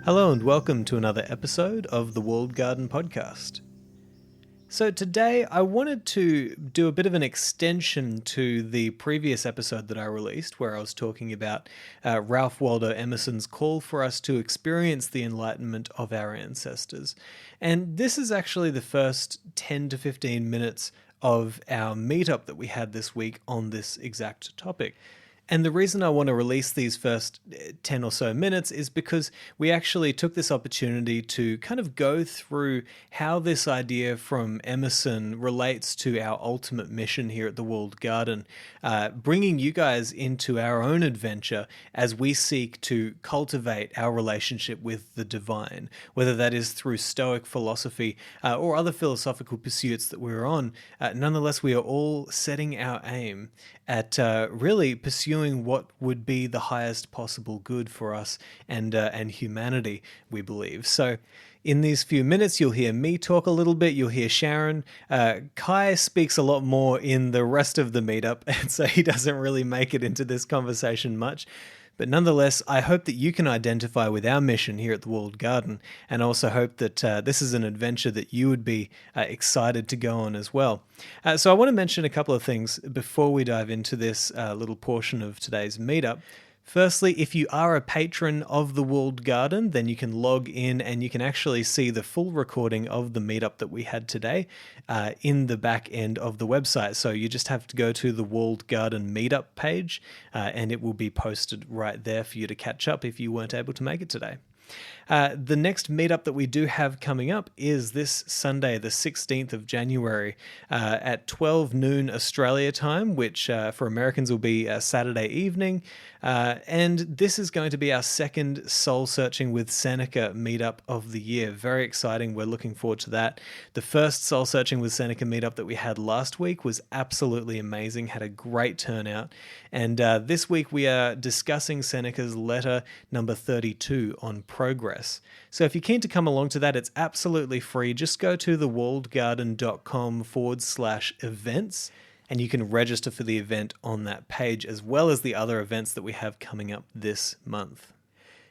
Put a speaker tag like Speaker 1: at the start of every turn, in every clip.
Speaker 1: Hello and welcome to another episode of the Walled Garden Podcast. So today I wanted to do a bit of an extension to the previous episode that I released where I was talking about Ralph Waldo Emerson's call for us to experience the enlightenment of our ancestors. And this is actually the first 10 to 15 minutes of our meetup that we had this week on this exact topic. And the reason I want to release these first 10 or so minutes is because we actually took this opportunity to kind of go through how this idea from Emerson relates to our ultimate mission here at the Walled Garden, bringing you guys into our own adventure as we seek to cultivate our relationship with the divine, whether that is through Stoic philosophy or other philosophical pursuits that we're on. Nonetheless, we are all setting our aim at really pursuing what would be the highest possible good for us and humanity, we believe. So in these few minutes, you'll hear me talk a little bit. You'll hear Sharon. Kai speaks a lot more in the rest of the meetup, and so he doesn't really make it into this conversation much. But nonetheless, I hope that you can identify with our mission here at the Walled Garden, and also hope that this is an adventure that you would be excited to go on as well. So I want to mention a couple of things before we dive into this little portion of today's meetup. Firstly, if you are a patron of the Walled Garden, then you can log in and you can actually see the full recording of the meetup that we had today in the back end of the website. So you just have to go to the Walled Garden meetup page and it will be posted right there for you to catch up if you weren't able to make it today. The next meetup that we do have coming up is this Sunday, the 16th of January at 12 noon Australia time, which for Americans will be Saturday evening. And this is going to be our second Soul Searching with Seneca meetup of the year. Very exciting. We're looking forward to that. The first Soul Searching with Seneca meetup that we had last week was absolutely amazing, had a great turnout. And this week we are discussing Seneca's letter number 32 on progress. So if you're keen to come along to that, it's absolutely free. Just go to thewalledgarden.com/events and you can register for the event on that page, as well as the other events that we have coming up this month.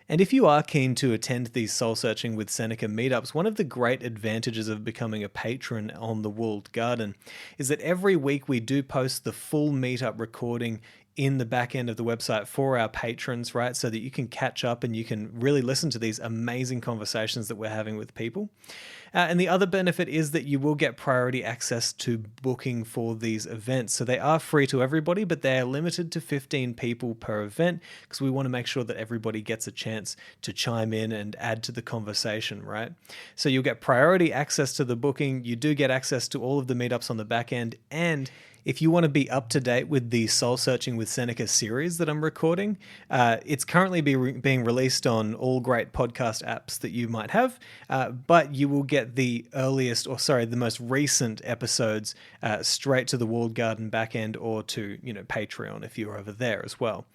Speaker 1: And if you are keen to attend these Soul Searching with Seneca meetups, one of the great advantages of becoming a patron on the Walled Garden is that every week we do post the full meetup recording in the back end of the website for our patrons, right? So that you can catch up and you can really listen to these amazing conversations that we're having with people. And the other benefit is that you will get priority access to booking for these events. So they are free to everybody, but they are limited to 15 people per event because we want to make sure that everybody gets a chance to chime in and add to the conversation, right? So you'll get priority access to the booking. You do get access to all of the meetups on the back end, and if you want to be up to date with the Soul Searching with Seneca series that I'm recording, it's currently being released on all great podcast apps that you might have, but you will get the most recent episodes straight to the Walled Garden backend or to Patreon if you're over there as well.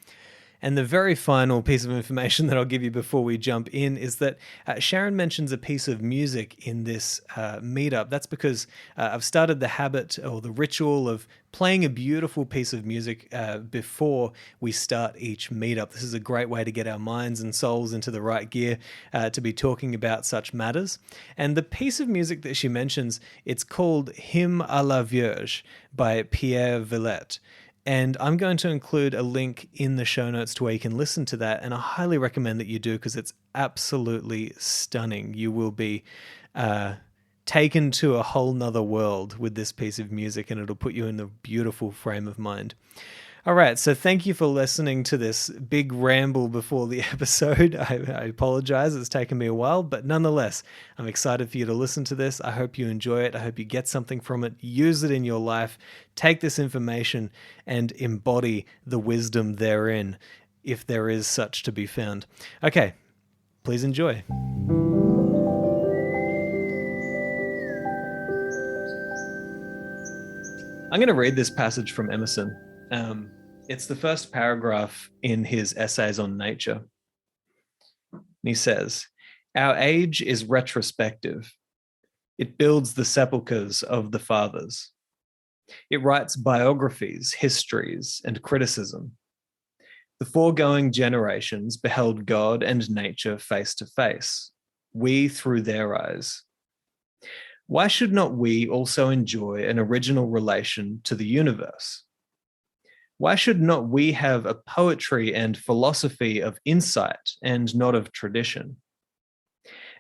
Speaker 1: And the very final piece of information that I'll give you before we jump in is that Sharon mentions a piece of music in this meetup. That's because I've started the habit or the ritual of playing a beautiful piece of music before we start each meetup. This is a great way to get our minds and souls into the right gear to be talking about such matters. And the piece of music that she mentions, it's called Hymne à la Vierge by Pierre Villette. And I'm going to include a link in the show notes to where you can listen to that. And I highly recommend that you do because it's absolutely stunning. You will be taken to a whole nother world with this piece of music, and it'll put you in a beautiful frame of mind. All right, so thank you for listening to this big ramble before the episode. I apologize, it's taken me a while, but nonetheless, I'm excited for you to listen to this. I hope you enjoy it. I hope you get something from it. Use it in your life. Take this information and embody the wisdom therein, if there is such to be found. Okay, please enjoy. I'm going to read this passage from Emerson. It's the first paragraph in his Essays on Nature. And he says, "Our age is retrospective. It builds the sepulchres of the fathers. It writes biographies, histories, and criticism. The foregoing generations beheld God and nature face to face, we through their eyes. Why should not we also enjoy an original relation to the universe? Why should not we have a poetry and philosophy of insight and not of tradition?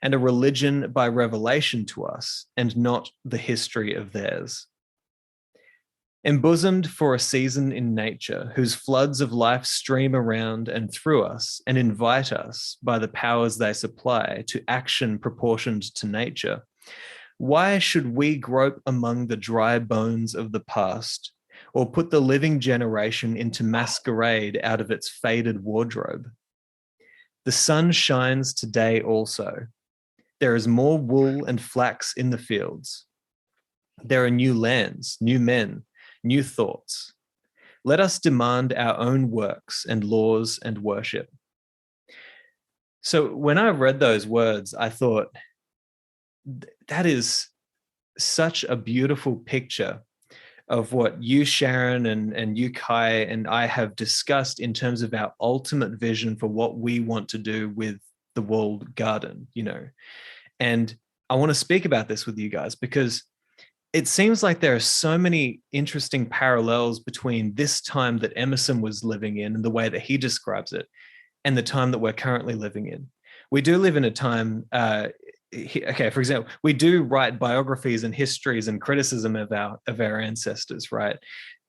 Speaker 1: And a religion by revelation to us and not the history of theirs? Embosomed for a season in nature, whose floods of life stream around and through us and invite us by the powers they supply to action proportioned to nature, why should we grope among the dry bones of the past or put the living generation into masquerade out of its faded wardrobe? The sun shines today also. There is more wool and flax in the fields. There are new lands, new men, new thoughts. Let us demand our own works and laws and worship. So when I read those words, I thought, that is such a beautiful picture of what you, Sharon, and you, Kai, and I have discussed in terms of our ultimate vision for what we want to do with the walled garden, And I want to speak about this with you guys because it seems like there are so many interesting parallels between this time that Emerson was living in and the way that he describes it and the time that we're currently living in. We do live in a time, for example, we do write biographies and histories and criticism of our ancestors, right?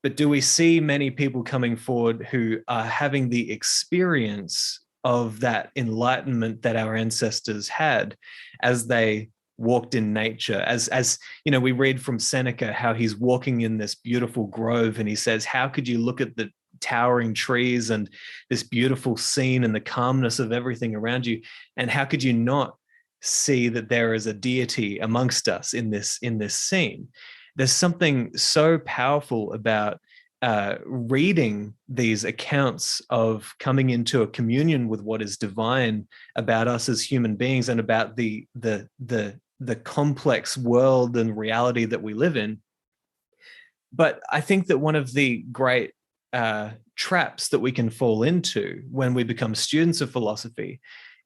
Speaker 1: But do we see many people coming forward who are having the experience of that enlightenment that our ancestors had as they walked in nature? As we read from Seneca how he's walking in this beautiful grove and he says, how could you look at the towering trees and this beautiful scene and the calmness of everything around you, and how could you not see that there is a deity amongst us in this scene? There's something so powerful about reading these accounts of coming into a communion with what is divine about us as human beings and about the complex world and reality that we live in. But I think that one of the great traps that we can fall into when we become students of philosophy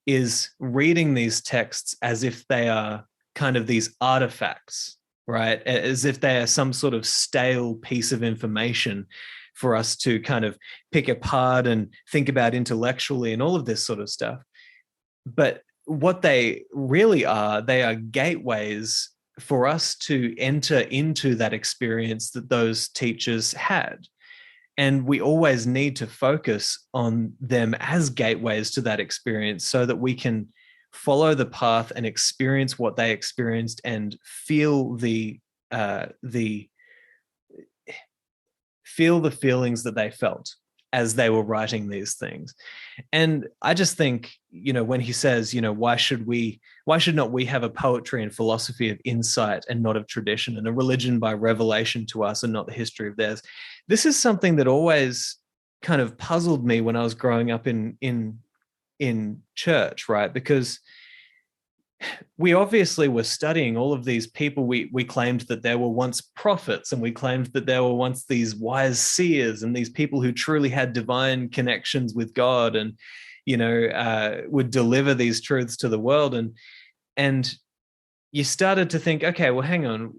Speaker 1: is reading these texts as if they are kind of these artifacts, right? As if they are some sort of stale piece of information for us to kind of pick apart and think about intellectually and all of this sort of stuff. But what they really are, they are gateways for us to enter into that experience that those teachers had. And we always need to focus on them as gateways to that experience so that we can follow the path and experience what they experienced and feel the feelings that they felt as they were writing these things. And I just think, when he says, why should not we have a poetry and philosophy of insight and not of tradition, and a religion by revelation to us and not the history of theirs? This is something that always kind of puzzled me when I was growing up in church, right? Because we obviously were studying all of these people. We claimed that there were once prophets, and we claimed that there were once these wise seers and these people who truly had divine connections with God and, would deliver these truths to the world. And you started to think, okay, well, hang on.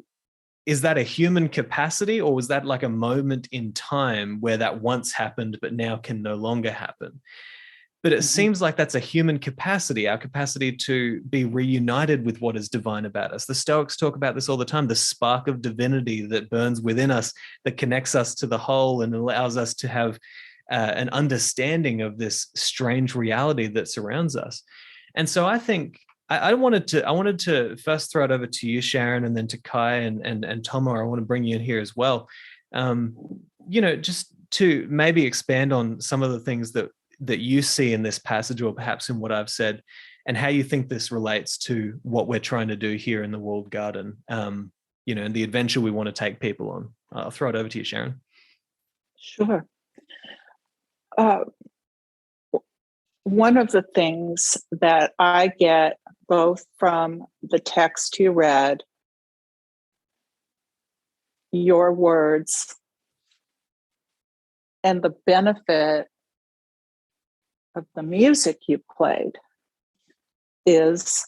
Speaker 1: Is that a human capacity, or was that like a moment in time where that once happened but now can no longer happen? But it seems like that's a human capacity, our capacity to be reunited with what is divine about us. The Stoics talk about this all the time, the spark of divinity that burns within us, that connects us to the whole and allows us to have an understanding of this strange reality that surrounds us. And so I think I wanted to first throw it over to you, Sharon, and then to Kai and Tomo. I want to bring you in here as well. Just to maybe expand on some of the things that you see in this passage, or perhaps in what I've said, and how you think this relates to what we're trying to do here in the walled garden, and the adventure we want to take people on. I'll throw it over to you, Sharon.
Speaker 2: Sure. One of the things that I get both from the text you read, your words, and the benefit of the music you played is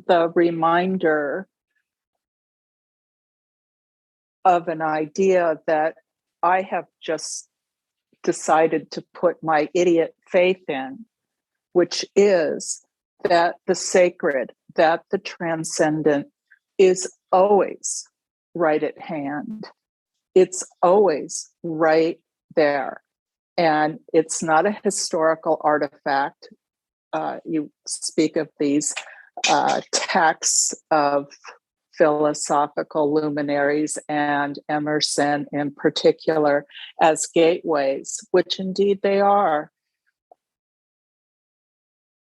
Speaker 2: the reminder of an idea that I have just decided to put my idiot faith in, which is that the sacred, that the transcendent is always right at hand. It's always right there. And it's not a historical artifact. You speak of these texts of philosophical luminaries and Emerson in particular as gateways, which indeed they are.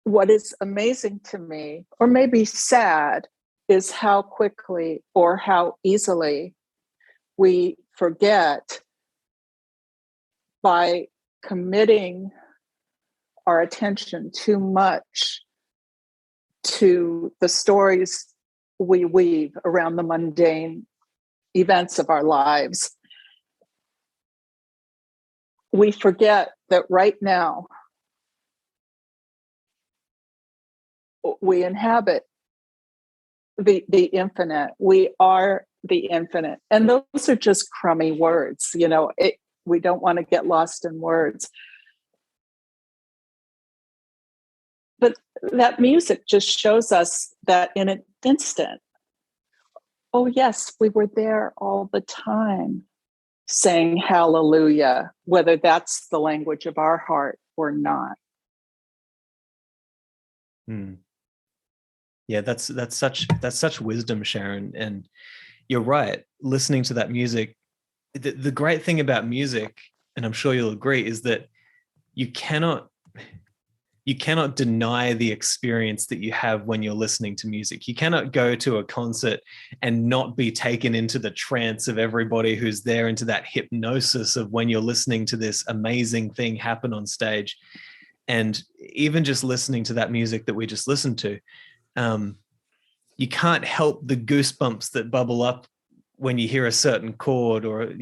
Speaker 2: What is amazing to me, or maybe sad, is how quickly or how easily we forget by committing our attention too much to the stories we weave around the mundane events of our lives. We forget that right now we inhabit the infinite. We are the infinite. And those are just crummy words. We don't want to get lost in words. But that music just shows us that in an instant, oh yes, we were there all the time saying hallelujah, whether that's the language of our heart or not.
Speaker 1: Yeah, that's such wisdom, Sharon. And you're right. Listening to that music, the great thing about music, and I'm sure you'll agree, is that you cannot deny the experience that you have when you're listening to music. You cannot go to a concert and not be taken into the trance of everybody who's there, into that hypnosis of when you're listening to this amazing thing happen on stage. And even just listening to that music that we just listened to, you can't help the goosebumps that bubble up when you hear a certain chord or,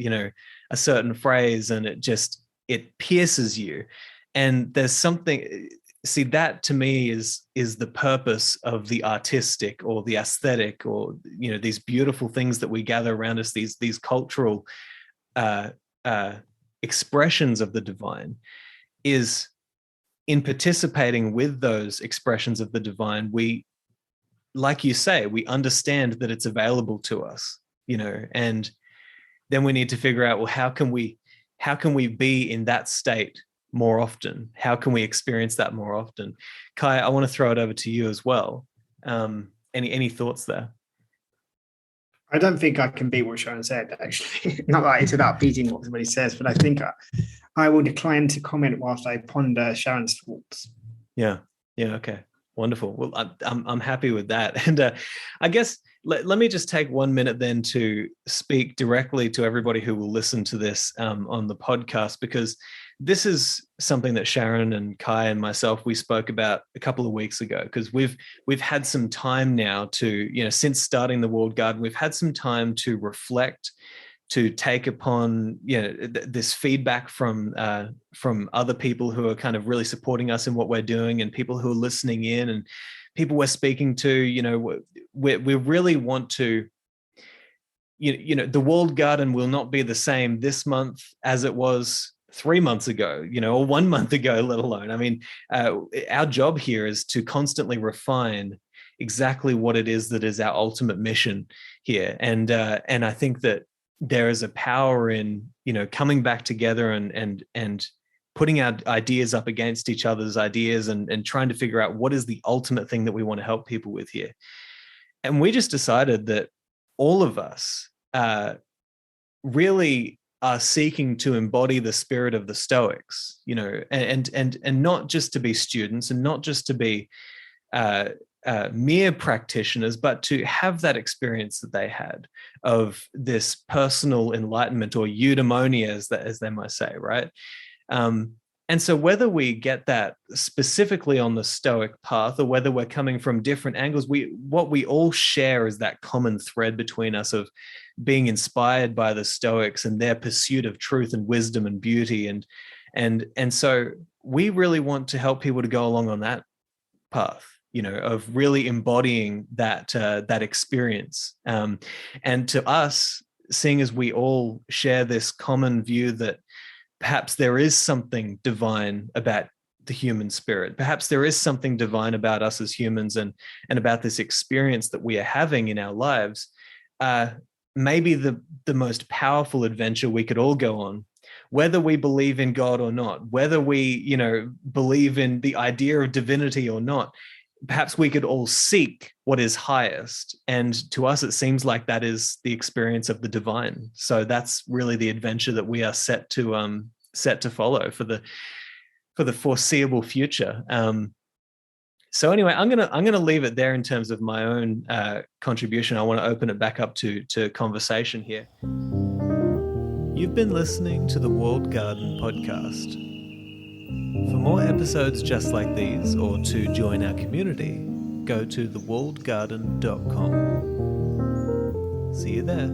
Speaker 1: a certain phrase, and it pierces you. And there's something, see, that to me is the purpose of the artistic or the aesthetic, or, these beautiful things that we gather around us, these cultural expressions of the divine, is in participating with those expressions of the divine, we, like you say, we understand that it's available to us, and then we need to figure out, well, how can we be in that state more often? How can we experience that more often? Kai, I want to throw it over to you as well. Any thoughts there?
Speaker 3: I don't think I can beat what Sharon said, actually. Not that it's about beating what somebody says, but I think I will decline to comment whilst I ponder Sharon's thoughts.
Speaker 1: Yeah. Okay. Wonderful. Well, I'm happy with that. And I guess let me just take 1 minute then to speak directly to everybody who will listen to this on the podcast, because this is something that Sharon and Kai and myself, we spoke about a couple of weeks ago, because we've had some time now to, since starting the World Garden, we've had some time to reflect, to take upon, this feedback from other people who are kind of really supporting us in what we're doing, and people who are listening in, and people we're speaking to. We really want to, the World Garden will not be the same this month as it was 3 months ago, or 1 month ago, let alone. I mean, our job here is to constantly refine exactly what it is that is our ultimate mission here. And I think that there is a power in, coming back together and putting our ideas up against each other's ideas, and trying to figure out what is the ultimate thing that we want to help people with here. And we just decided that all of us really are seeking to embody the spirit of the Stoics, and not just to be students, and not just to be mere practitioners, but to have that experience that they had of this personal enlightenment, or eudaimonia, as they might say, right? And so whether we get that specifically on the Stoic path, or whether we're coming from different angles, what we all share is that common thread between us of being inspired by the Stoics and their pursuit of truth and wisdom and beauty, and And so we really want to help people to go along on that path, of really embodying that experience. And to us, seeing as we all share this common view that perhaps there is something divine about the human spirit, perhaps there is something divine about us as humans, and about this experience that we are having in our lives, maybe the most powerful adventure we could all go on, whether we believe in God or not, whether we, believe in the idea of divinity or not, perhaps we could all seek what is highest. And to us, it seems like that is the experience of the divine. So that's really the adventure that we are set to follow for the foreseeable future. So anyway, I'm gonna leave it there in terms of my own contribution. I want to open it back up to conversation here. You've been listening to the World Garden podcast. For more episodes just like these, or to join our community, go to theworldgarden.com. See you there.